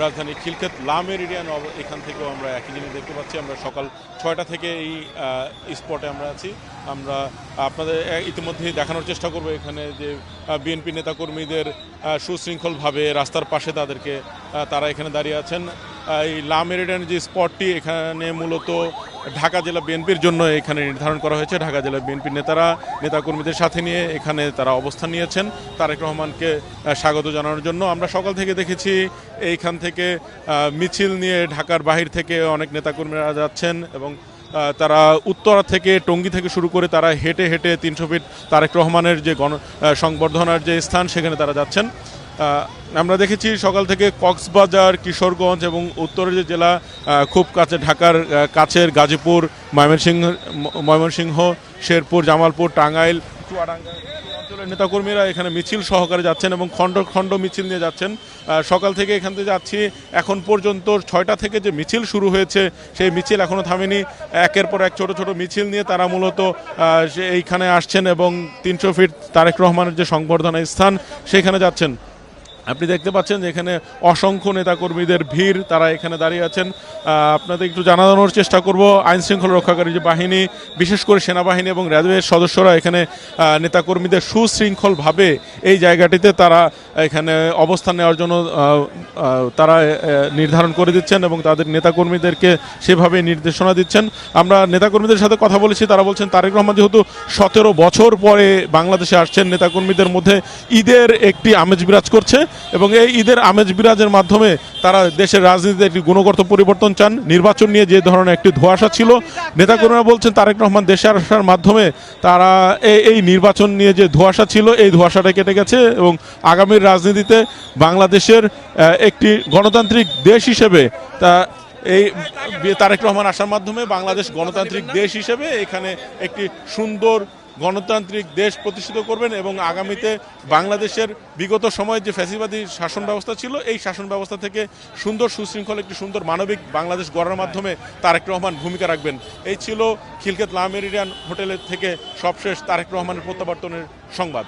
রাজধানী খিলক্ষেত লা মেরিডিয়ান এখান থেকেও আমরা একই জিনিস দেখতে পাচ্ছি। আমরা সকাল 6টা থেকে এই স্পটে আমরা আছি। আমরা আপনাদের ইতিমধ্যেই দেখানোর চেষ্টা করব এখানে যে বিএনপি নেতাকর্মীদের সুশৃঙ্খলভাবে রাস্তার পাশে তারা এখানে দাঁড়িয়ে আছেন। এই লা মেরিডিয়ান যে স্পটটি এখানে মূলত ঢাকা জেলা বিএনপির জন্য এখানে নির্ধারণ করা হয়েছে। ঢাকা জেলা বিএনপির নেতাকর্মীদের সাথে নিয়ে এখানে তারা অবস্থান নিয়েছেন তারেক রহমানকে স্বাগত জানানোর জন্য। আমরা সকাল থেকে দেখেছি এইখান থেকে মিছিল নিয়ে ঢাকার বাহির থেকে অনেক নেতাকর্মীরা যাচ্ছেন এবং তারা উত্তরা থেকে টঙ্গী থেকে শুরু করে তারা হেঁটে হেঁটে 300 ফিট তারেক রহমানের যে সংবর্ধনার যে স্থান সেখানে তারা যাচ্ছেন। আমরা দেখেছি সকাল থেকে কক্সবাজার, কিশোরগঞ্জ এবং উত্তরের যে জেলা খুব কাছে ঢাকার কাছের গাজীপুর, ময়মনসিংহ, শেরপুর, জামালপুর, টাঙ্গাইল, চুয়াডাঙ্গা অঞ্চলের নেতাকর্মীরা এখানে মিছিল সহকারে যাচ্ছেন এবং খণ্ড খণ্ড মিছিল নিয়ে যাচ্ছেন। সকাল থেকে এখান থেকে যাচ্ছি, এখন পর্যন্ত 6টা থেকে যে মিছিল শুরু হয়েছে সেই মিছিল এখনও থামেনি। একের পর এক ছোট ছোট মিছিল নিয়ে তারা মূলত এইখানে আসছেন এবং 300 ফিট তারেক রহমানের যে সংবর্ধনা স্থান সেখানে যাচ্ছেন। আপনি দেখতে পাচ্ছেন যে এখানে অসংখ্য নেতাকর্মীদের ভিড়, তারা এখানে দাঁড়িয়ে আছেন। আপনাদের একটু জানানোর চেষ্টা করব, আইনশৃঙ্খলা রক্ষাকারী যে বাহিনী, বিশেষ করে সেনাবাহিনী এবং র্যাবের সদস্যরা এখানে নেতাকর্মীদের সুশৃঙ্খলভাবে এই জায়গাটিতে তারা এখানে অবস্থান নেওয়ার জন্য তারা নির্ধারণ করে দিচ্ছেন এবং তাদের নেতাকর্মীদেরকে সেভাবে নির্দেশনা দিচ্ছেন। আমরা নেতাকর্মীদের সাথে কথা বলেছি, তারা বলছেন তারেক রহমান যেহেতু 17 বছর পরে বাংলাদেশে আসছেন, নেতাকর্মীদের মধ্যে ঈদের একটি আমেজ বিরাজ করছে এবং এই ঈদের আমেজ বিরাজের মাধ্যমে তারা দেশের রাজনীতিতে একটি গুণগত পরিবর্তন চান। নির্বাচন নিয়ে যে ধরনের একটি ধোঁয়াশা ছিল, নেতাকর্মীরা বলছেন তারেক রহমান দেশে আসার মাধ্যমে তারা এই নির্বাচন নিয়ে যে ধোঁয়াশা ছিল এই ধোঁয়াশাটা কেটে গেছে এবং আগামীর রাজনীতিতে বাংলাদেশের একটি গণতান্ত্রিক দেশ হিসেবে এই তারেক রহমান আসার মাধ্যমে বাংলাদেশ গণতান্ত্রিক দেশ হিসেবে এখানে একটি সুন্দর গণতান্ত্রিক দেশ প্রতিষ্ঠিত করবেন এবং আগামীতে বাংলাদেশের বিগত সময়ে যে ফ্যাসিবাদী শাসন ব্যবস্থা ছিল এই শাসন ব্যবস্থা থেকে সুন্দর সুশৃঙ্খল একটি সুন্দর মানবিক বাংলাদেশ গড়ার মাধ্যমে তারেক রহমান ভূমিকা রাখবেন। এই ছিল খিলক্ষেত লা মেরিডিয়ান হোটেলের থেকে সবশেষ তারেক রহমানের প্রত্যাবর্তনের সংবাদ।